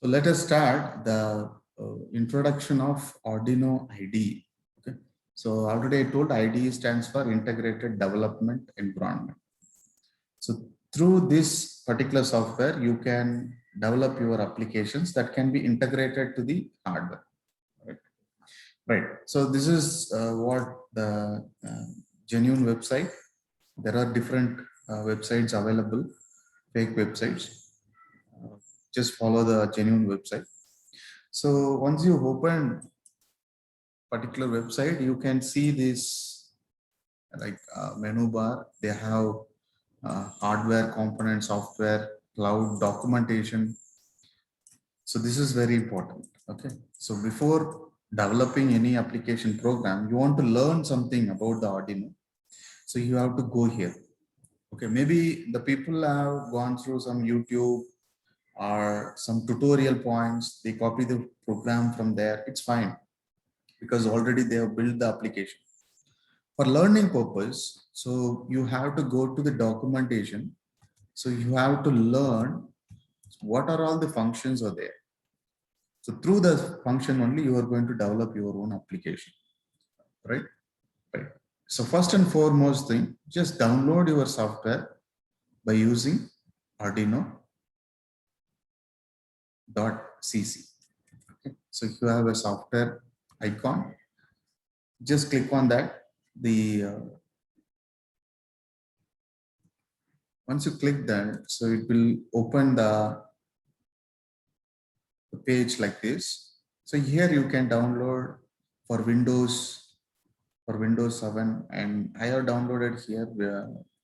So let us start the introduction of Arduino IDE. Okay. So already I told IDE stands for Integrated Development Environment. So through this particular software, you can develop your applications that can be integrated to the hardware. Right. Right. So this is what the genuine website. There are different websites available, fake websites. Just follow the genuine website. So once you open particular website, you can see this like menu bar. They have hardware component, software, cloud, documentation. So this is very important. Okay. So before developing any application program, you want to learn something about the Arduino. So you have to go here. Okay. Maybe the people have gone through some YouTube or some tutorial points. They copy the program from there. It's fine because already they have built the application. For learning purpose, so you have to go to the documentation. So you have to learn what are all the functions are there. So through the function only, you are going to develop your own application, right? Right. So first and foremost thing, just download your software by using Arduino.cc. Okay. So if you have a software icon, just click on that. Once you click that, so it will open the page like this. So here you can download for Windows 7, and I have downloaded here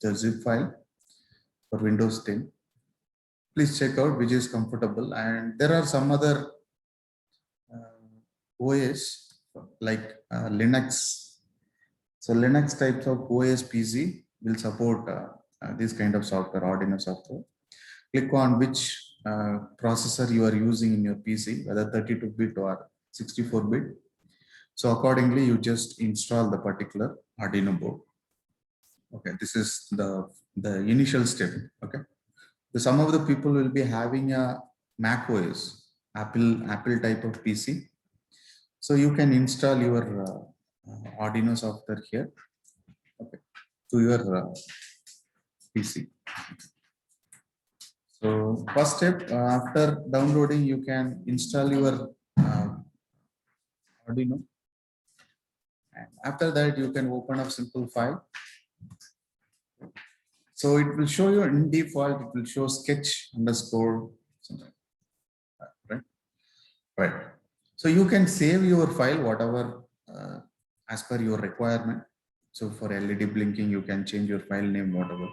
the zip file for Windows 10. Please check out which is comfortable, and there are some other OS like Linux. So Linux types of OS PC will support this kind of software, Arduino software. Click on which processor you are using in your PC, whether 32-bit or 64-bit. So accordingly, you just install the particular Arduino board. Okay, this is the initial step. Okay, so some of the people will be having a Mac OS, Apple type of PC. So you can install your Arduino software here. Okay, to your PC. So first step, after downloading, you can install your Arduino. And after that, you can open up simple file. So it will show you in default, it will show sketch underscore something. Right? Right. So you can save your file, whatever as per your requirement. So for LED blinking, you can change your file name, whatever.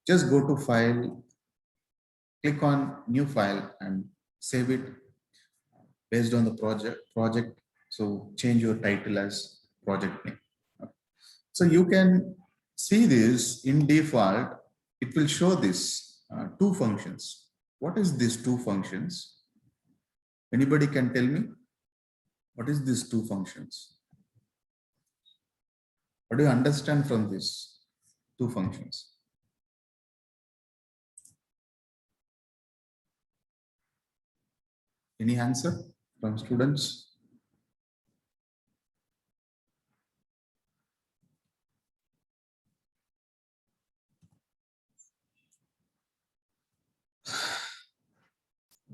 Just go to file, click on new file and save it based on the project. So change your title as project name. So you can see this in default, it will show this two functions. What is these two functions? Anybody can tell me? What is these two functions? What do you understand from these two functions? Any answer from students?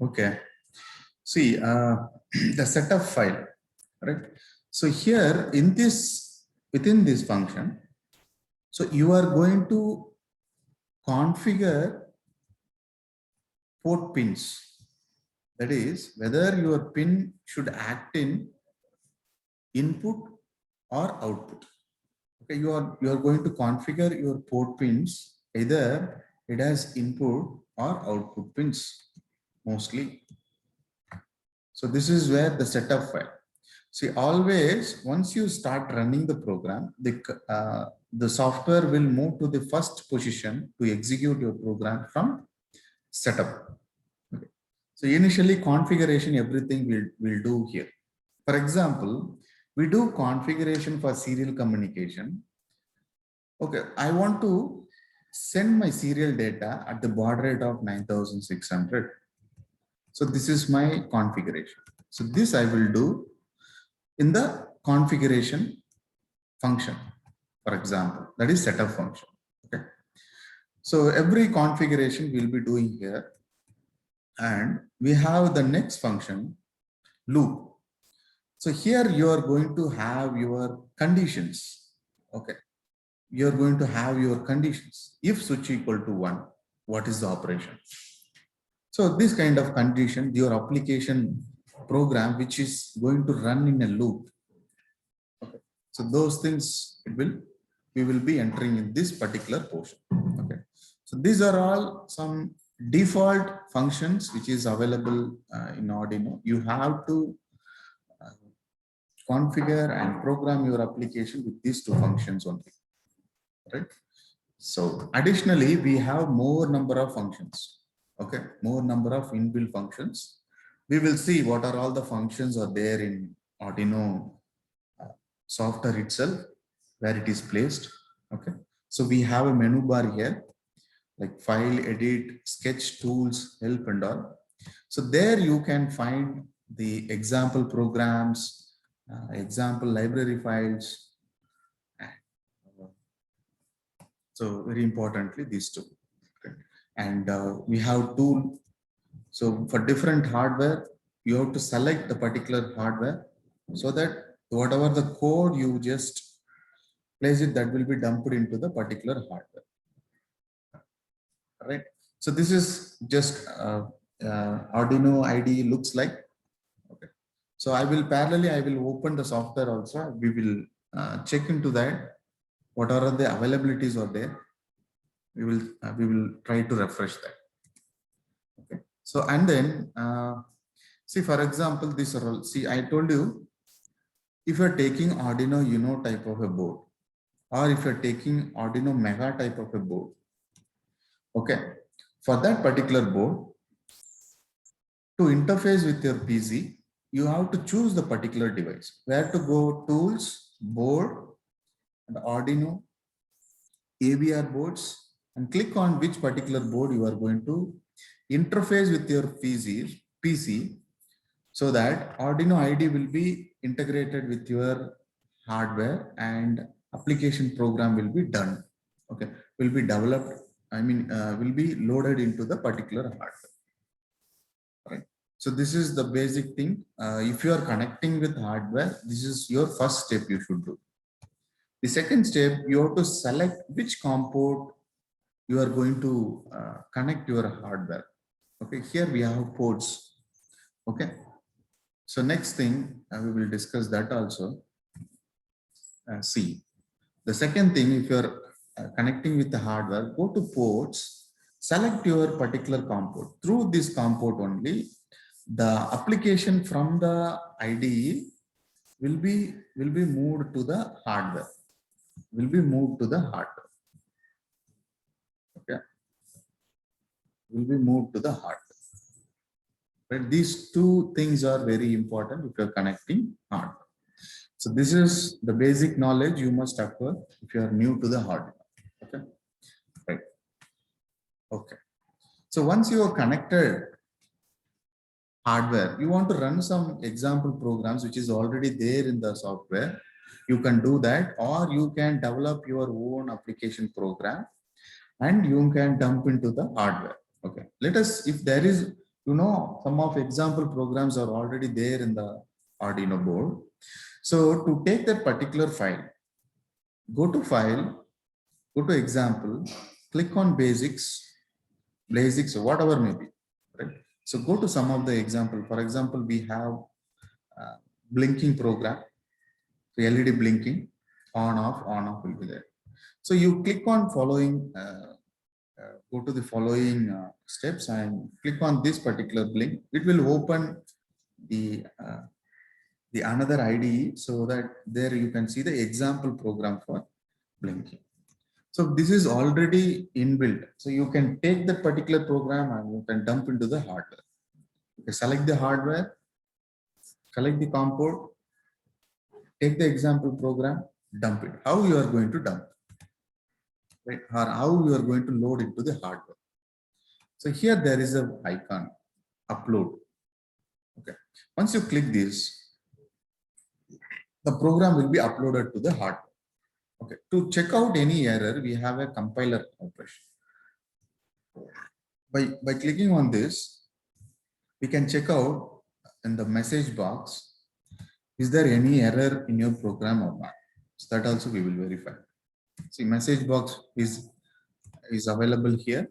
Okay. See, the setup file, right? So here in this, within this function, so you are going to configure port pins. That is, whether your pin should act in input or output. Okay, you are going to configure your port pins, either it has input or output pins mostly. So this is where the setup file. See, always once you start running the program, the software will move to the first position to execute your program from setup. Okay. So initially configuration, everything we'll do here. For example, we do configuration for serial communication. Okay, I want to send my serial data at the baud rate of 9600. So this is my configuration. So this I will do in the configuration function, for example, that is setup function. Okay. So every configuration we'll be doing here, and we have the next function loop. So here you are going to have your conditions. Okay. You're going to have your conditions. If switch equal to 1, what is the operation? So this kind of condition, your application program, which is going to run in a loop. Okay. So those things we will be entering in this particular portion. Okay. So these are all some default functions which is available in Arduino. You have to configure and program your application with these two functions only. Right. So additionally, we have more number of functions. Okay, more number of inbuilt functions. We will see what are all the functions are there in Arduino software itself, where it is placed. Okay, so we have a menu bar here, like file, edit, sketch, tools, help, and all. So there you can find the example programs, example library files. So very importantly, these two. Okay. And we have tool. So for different hardware, you have to select the particular hardware so that whatever the code you just place it, that will be dumped into the particular hardware. Right. So this is just Arduino IDE looks like. Okay. So I will open the software also. We will check into that. What are the availabilities are there? We will try to refresh that. Okay. So and then see, for example, this role. See, I told you, if you're taking Arduino Uno type of a board, or if you're taking Arduino Mega type of a board, okay, for that particular board, to interface with your PC, you have to choose the particular device. Where to go? Tools, board, and Arduino, AVR boards, and click on which particular board you are going to interface with your PC, so that Arduino IDE will be integrated with your hardware and application program will be done. Okay, will be developed. Will be loaded into the particular hardware. Right. So this is the basic thing. If you are connecting with hardware, this is your first step you should do. The second step, you have to select which COM port you are going to connect your hardware. Okay, here we have ports. Okay, so next thing we will discuss that also. See, the second thing, if you are connecting with the hardware, go to ports, select your particular COM port. Through this COM port only, the application from the IDE will be moved to the hardware. Okay, will be moved to the hardware. Right? These two things are very important if you're connecting hardware. So this is the basic knowledge you must acquire if you are new to the hardware. Okay. Right. Okay. So once you are connected hardware, you want to run some example programs which is already there in the software. You can do that, or you can develop your own application program and you can dump into the hardware. Okay. Let us, if there is, some of example programs are already there in the Arduino board. So to take that particular file, go to file, go to example, click on basics, whatever may be, right? So go to some of the example. For example, we have blinking program, so LED blinking, on off will be there. So you click on following, go to the following steps and click on this particular blink. It will open the another IDE, so that there you can see the example program for blinking. So this is already inbuilt. So you can take that particular program and you can dump into the hardware. Okay, select the hardware, select the COM port, take the example program, dump it. How you are going to dump, right? Or how you are going to load into the hardware. So here there is an icon, upload. Once you click this, the program will be uploaded to the hardware. Okay. To check out any error, we have a compiler operation. By clicking on this, we can check out in the message box, is there any error in your program or not? So that also we will verify. See, message box is available here.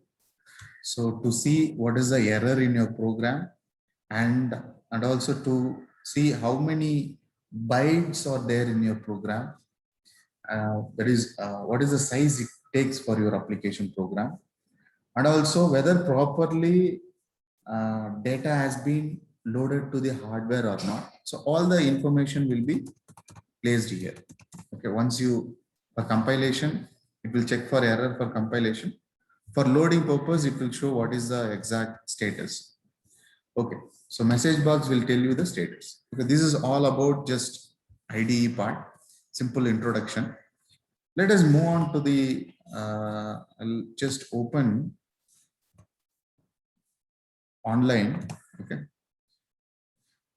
So to see what is the error in your program, and also to see how many bytes are there in your program, that is what is the size it takes for your application program, and also whether properly data has been loaded to the hardware or not. So all the information will be placed here. Okay, once you, for compilation, it will check for error for compilation. For loading purpose, it will show what is the exact status. Okay, so message box will tell you the status. Okay, this is all about just IDE part, simple introduction. Let us move on to the, I'll just open online. Okay,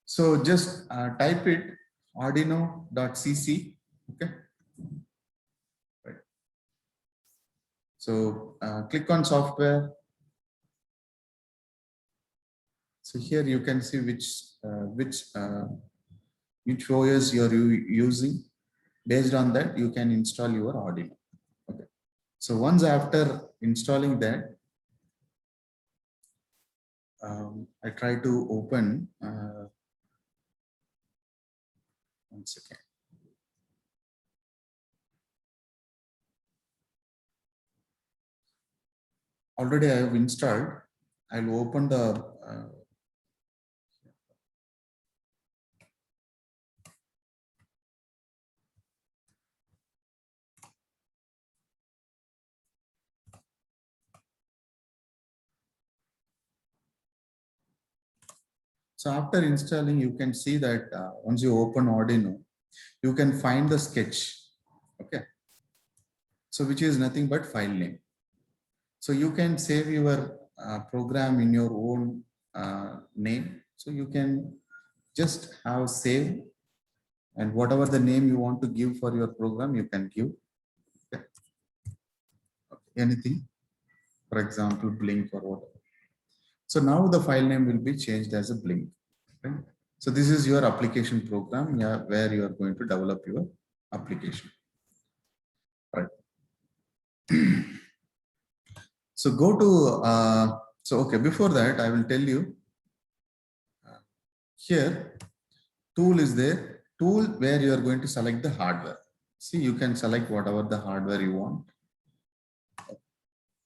so just type it arduino.cc. Okay, right. So click on software. So here you can see which OS you're using. Based on that, you can install your Arduino. Okay. So once after installing that, I try to open. One second. Already I have installed. I'll open the. So after installing, you can see that once you open Arduino, you can find the sketch. Okay. So which is nothing but file name. So you can save your program in your own name. So you can just have save, and whatever the name you want to give for your program, you can give. Okay. Anything, for example, Blink or whatever. So now the file name will be changed as a Blink. Right? So this is your application program, where you are going to develop your application. Right. So go to, so okay, before that, I will tell you, here, tool is there, tool where you are going to select the hardware. See, you can select whatever the hardware you want.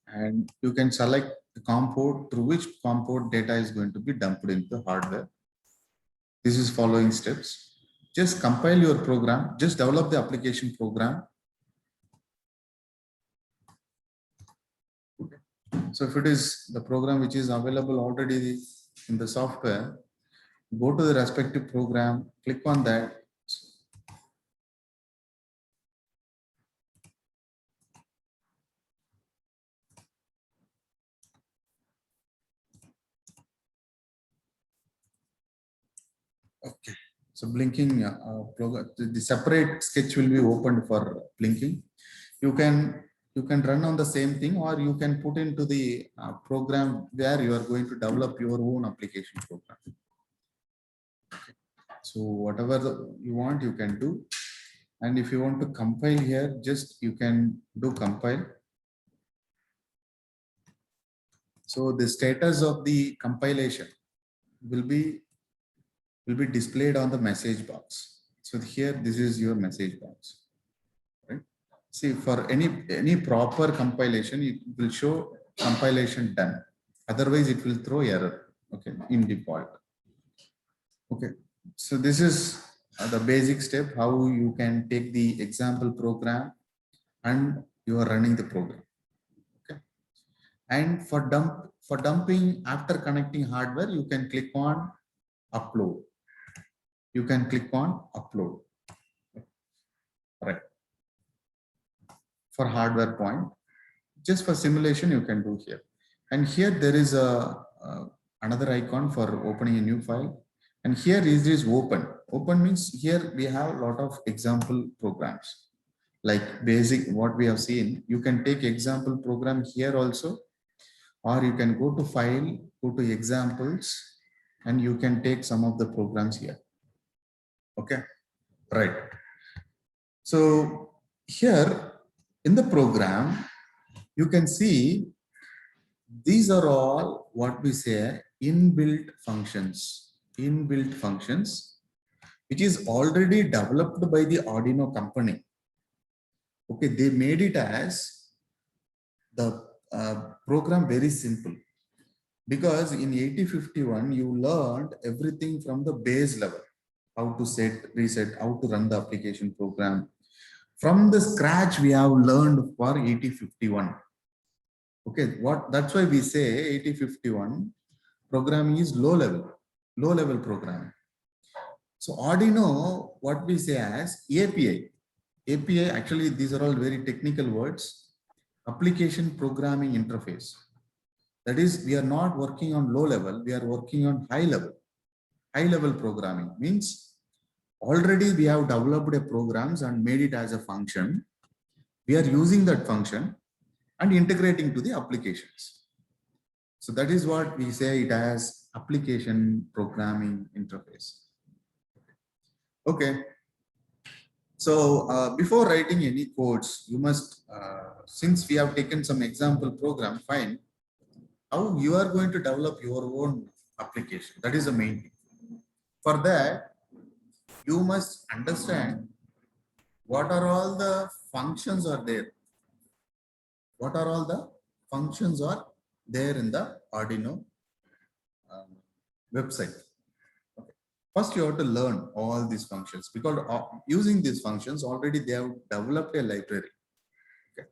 And you can select the COM port, through which COM port data is going to be dumped into the hardware. This is following steps. Just compile your program, just develop the application program. Okay. So if it is the program which is available already in the software, go to the respective program, click on that. Okay. So blinking, the separate sketch will be opened for blinking. You can run on the same thing, or you can put into the program where you are going to develop your own application program. Okay. So whatever you want, you can do. And if you want to compile here, just you can do compile. So the status of the compilation will be displayed on the message box. So here, this is your message box. Right? See, for any proper compilation, it will show compilation done. Otherwise, it will throw error. Okay, in default. Okay, so this is the basic step, how you can take the example program and you are running the program. Okay, and for dumping after connecting hardware, you can click on upload. You can click on upload. Right. For hardware point, just for simulation, you can do here. And here there is a another icon for opening a new file. And here is this open. Open means here we have a lot of example programs. Like basic, what we have seen, you can take example program here also, or you can go to file, go to examples, and you can take some of the programs here. Okay, right. So here in the program, you can see these are all what we say inbuilt functions, which is already developed by the Arduino company. Okay, they made it as the program very simple, because in 8051 you learned everything from the base level, how to set, reset, how to run the application program. From the scratch we have learned for 8051. Okay, that's why we say 8051 programming is low level programming. So Arduino, what we say as API, actually these are all very technical words, application programming interface. That is, we are not working on low level, we are working on high level. High level programming means already we have developed a programs and made it as a function. We are using that function and integrating to the applications. So that is what we say it as application programming interface. Okay. So before writing any codes, you must, since we have taken some example program, fine, how you are going to develop your own application. That is the main thing. For that, you must understand what are all the functions are there. What are all the functions are there in the Arduino website. Okay. First, you have to learn all these functions, because using these functions already they have developed a library. Okay.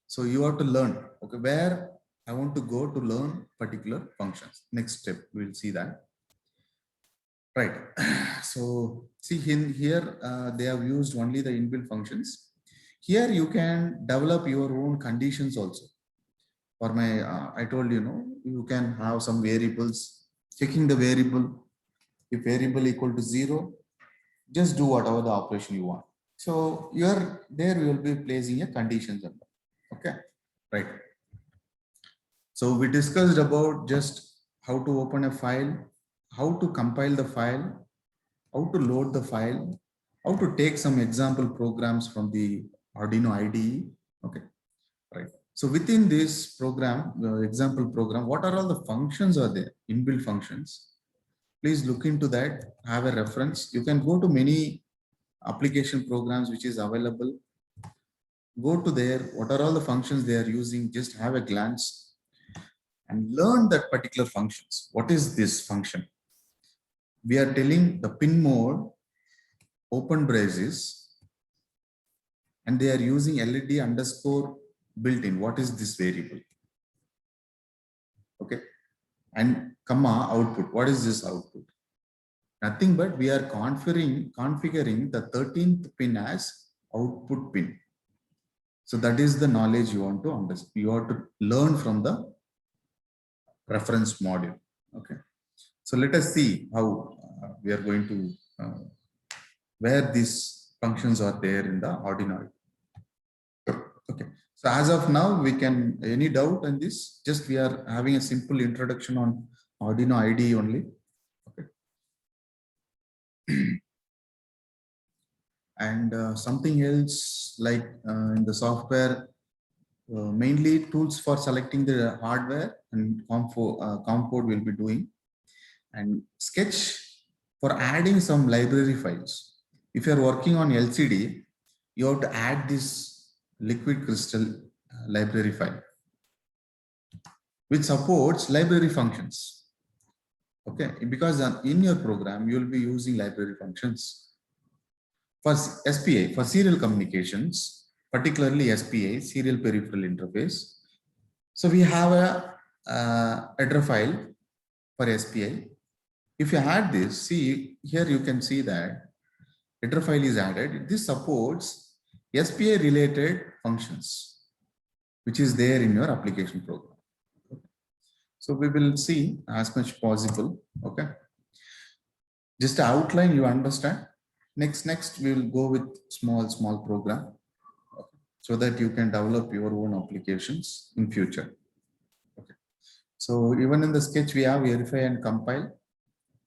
So you have to learn, okay, where I want to go to learn particular functions. Next step, we'll see that. Right. So see here, they have used only the inbuilt functions. Here you can develop your own conditions also. For my, I told you can have some variables, checking the variable. If variable equal to 0, just do whatever the operation you want. So there you will be placing a conditions. Okay, right. So we discussed about just how to open a file, how to compile the file, how to load the file, how to take some example programs from the Arduino IDE. Okay, right. So within this program, the example program, what are all the functions are there, inbuilt functions? Please look into that, have a reference. You can go to many application programs which is available. Go to there, what are all the functions they are using, just have a glance and learn that particular functions. What is this function? We are telling the pin mode, open braces, and they are using LED underscore built-in. What is this variable? Okay, and comma output. What is this output? Nothing but we are configuring the 13th pin as output pin. So that is the knowledge you want to understand. You have to learn from the reference module. Okay. So let us see how we are going to, where these functions are there in the Arduino. Okay. So as of now, we can, any doubt on this? Just we are having a simple introduction on Arduino IDE only. Okay. And something else like in the software, mainly tools for selecting the hardware and COM code will be doing, and Sketch for adding some library files. If you are working on LCD, you have to add this liquid crystal library file, which supports library functions. Okay, because in your program, you will be using library functions. For SPI, for serial communications, particularly SPI, serial peripheral interface. So we have a header file for SPI. If you add this, see here you can see that header file is added. This supports SPI related functions, which is there in your application program. Okay. So we will see as much possible. Okay. Just outline, you understand. Next we will go with small program, okay, so that you can develop your own applications in future. Okay. So even in the sketch we have verify and compile.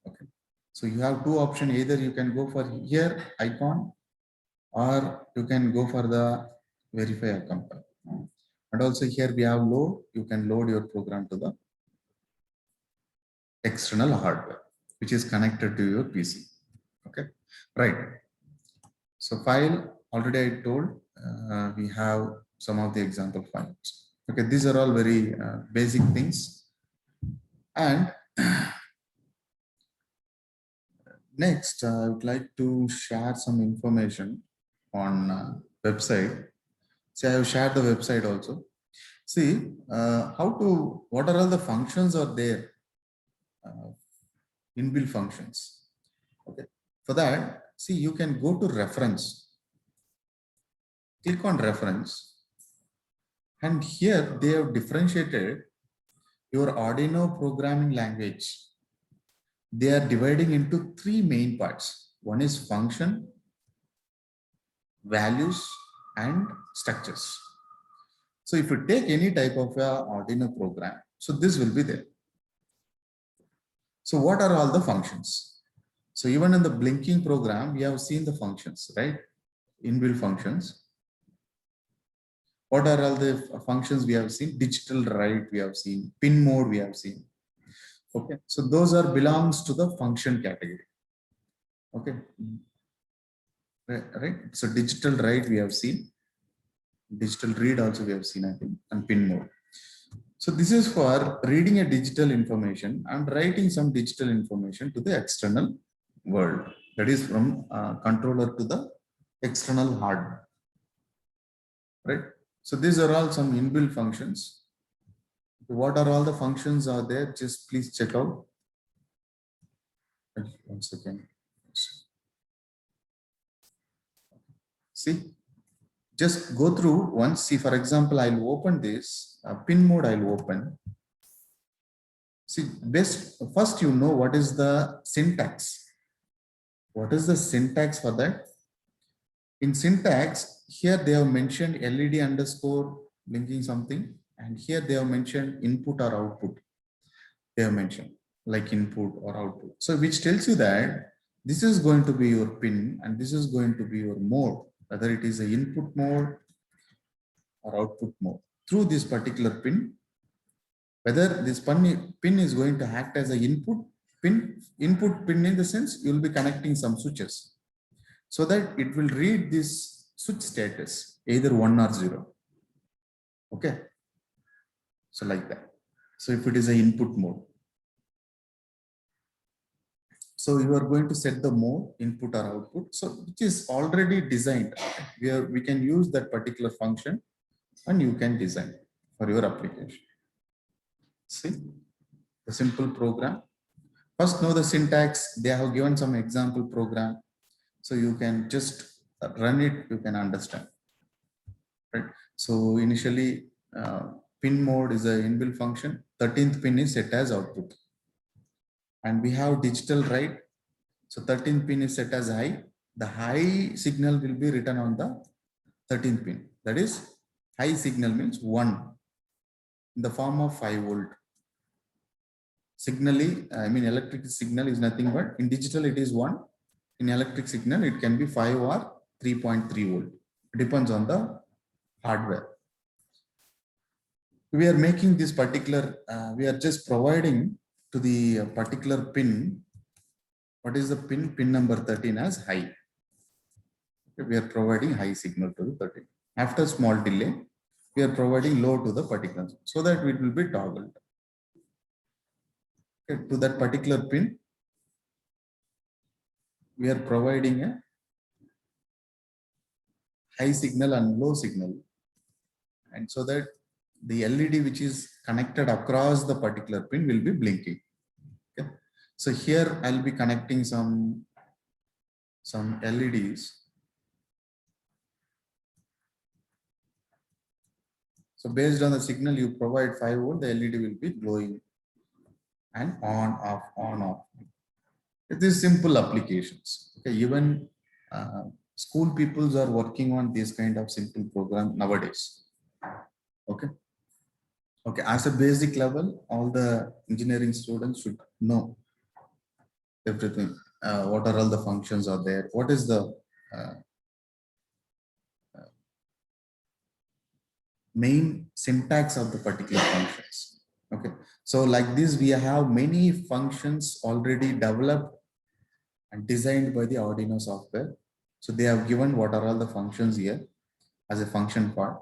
Okay. So you have two options. Either you can go for here icon, or you can go for the verify or compile. And also here we have load. You can load your program to the external hardware, which is connected to your PC. Okay, right. So file, already I told, we have some of the example files. Okay, these are all very basic things. And next, I would like to share some information on website. See, I have shared the website also. See, what are all the functions are there, inbuilt functions. Okay, for that, see, you can go to reference, click on reference, and here they have differentiated your Arduino programming language. They are dividing into three main parts. One is function, values, and structures. So if you take any type of Arduino program, so this will be there. So what are all the functions? So even in the blinking program, we have seen the functions, right? Inbuilt functions. What are all the functions we have seen? Digital write we have seen, pin mode we have seen. Okay, so those are belongs to the function category. Okay, right. So digital write we have seen, digital read also we have seen, I think, and pin mode. So this is for reading a digital information and writing some digital information to the external world. That is from controller to the external hardware, right? So these are all some inbuilt functions. What are all the functions are there? Just please check out. 1 second. See, just go through once. See, for example, I'll open this pin mode. I'll open. See, first you know what is the syntax. What is the syntax for that? In syntax, here they have mentioned LED underscore blinking something, and here they have mentioned input or output. They have mentioned like input or output. So which tells you that this is going to be your pin and this is going to be your mode, whether it is a input mode or output mode. Through this particular pin, whether this pin is going to act as an input pin in the sense you will be connecting some switches, so that it will read this switch status either 1 or 0. Okay, so like that. So if it is an input mode, so you are going to set the mode, input or output, so which is already designed. We can use that particular function and you can design for your application. See the simple program. First know the syntax. They have given some example program, so you can just run it, you can understand, right? So initially pin mode is an inbuilt function. 13th pin is set as output, and we have digital write. So 13th pin is set as high. The high signal will be written on the 13th pin. That is, high signal means 1 in the form of 5 volt. Signally, I mean electric signal is nothing but in digital it is 1. In electric signal it can be 5 or 3.3 volt. It depends on the hardware. We are making this particular, we are just providing to the particular pin. What is the pin? Pin number 13 as high. Okay, we are providing high signal to the 13. After small delay, we are providing low to the particular, so that it will be toggled. Okay, to that particular pin, we are providing a high signal and low signal, and so that the LED which is connected across the particular pin will be blinking. Okay. So here I'll be connecting some LEDs. So based on the signal you provide 5 volt, the LED will be glowing and on off. These simple applications. Okay, even school peoples are working on this kind of simple program nowadays. Okay. Okay, as a basic level, all the engineering students should know everything. What are all the functions are there? What is the uh, main syntax of the particular functions? Okay, so like this, we have many functions already developed and designed by the Arduino software. So they have given what are all the functions here as a function part.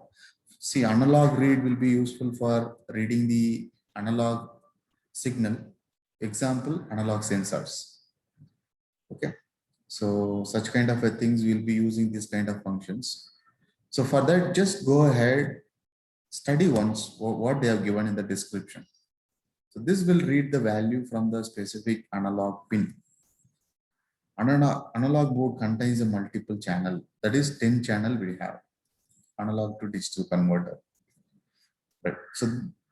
See, analog read will be useful for reading the analog signal. Example, analog sensors. Okay, so such kind of a things we'll be using this kind of functions. So for that, just go ahead, study once what they have given in the description. So this will read the value from the specific analog pin. Analog board contains a multiple channel, that is 10 channel we have, analog to digital converter. Right. So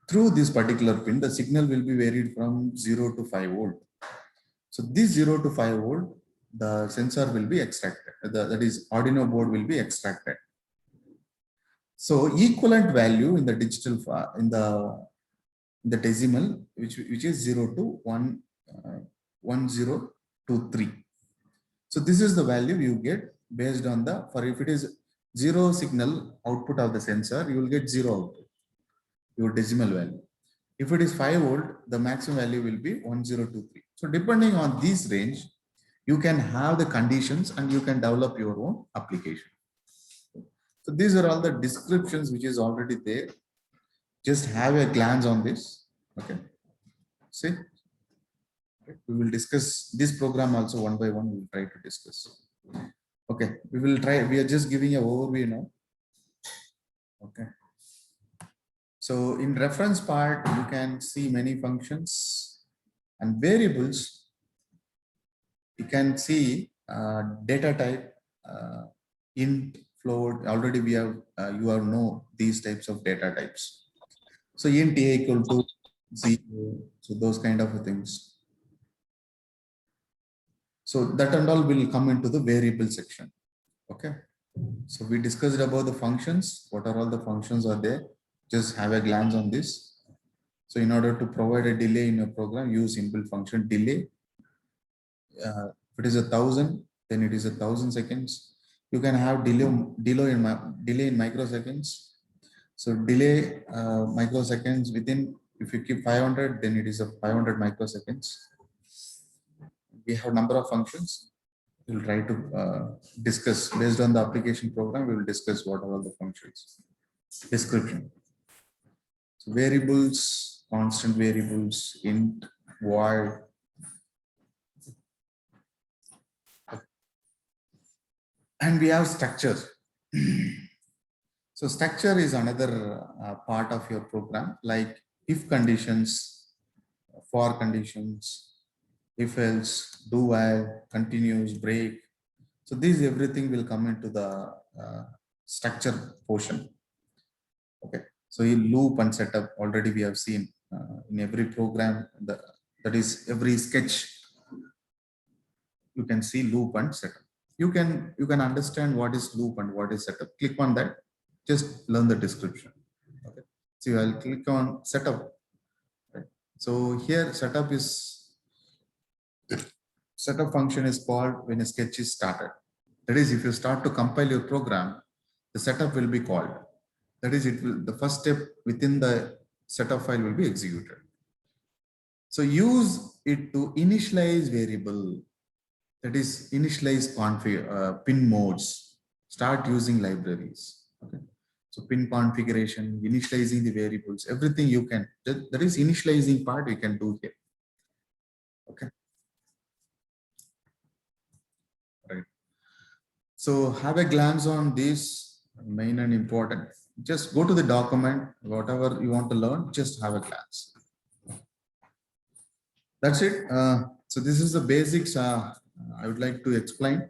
through this particular pin, the signal will be varied from 0 to 5 volt. So this 0 to 5 volt, the sensor will be extracted. That is Arduino board will be extracted. So equivalent value in the digital in the decimal, which is 0 to 1 1023. So this is the value you get based on the, for if it is 0 signal output of the sensor, you will get 0 output, your decimal value. If it is 5 volt, the maximum value will be 1023. So depending on this range, you can have the conditions and you can develop your own application. So these are all the descriptions which is already there. Just have a glance on this. Okay. See, we will discuss this program also one by one. We will try to discuss. Okay, we will try. We are just giving an overview now. Okay. So in reference part, you can see many functions and variables. You can see data type, int, float. Already we have, you are know these types of data types. So int a equal to 0. So those kind of things. So that and all will come into the variable section. Okay. So we discussed about the functions. What are all the functions are there? Just have a glance on this. So in order to provide a delay in your program, use inbuilt function delay. If it is 1000, then it is 1000 seconds. You can have delay in microseconds. So delay microseconds within, if you keep 500, then it is a 500 microseconds. We have number of functions. We'll try to discuss based on the application program. We will discuss what are all the functions. Description. So variables, constant variables, int, void. And we have structure. So structure is another part of your program, like if conditions, for conditions, if else, do while, continuous, break. So these everything will come into the structure portion. Okay. So in loop and setup, already we have seen in every program, that is every sketch, you can see loop and setup. You can understand what is loop and what is setup. Click on that. Just learn the description. Okay. So I'll click on setup. Right. So here setup function is called when a sketch is started. That is, if you start to compile your program, the setup will be called. That is, it will, the first step within the setup file will be executed. So use it to initialize variable. That is, initialize config, pin modes. Start using libraries. Okay. So pin configuration, initializing the variables, everything you can. That is initializing part we can do here. Okay. Right. So have a glance on this, main and important. Just go to the document, whatever you want to learn, just have a glance. That's it. So this is the basics I would like to explain.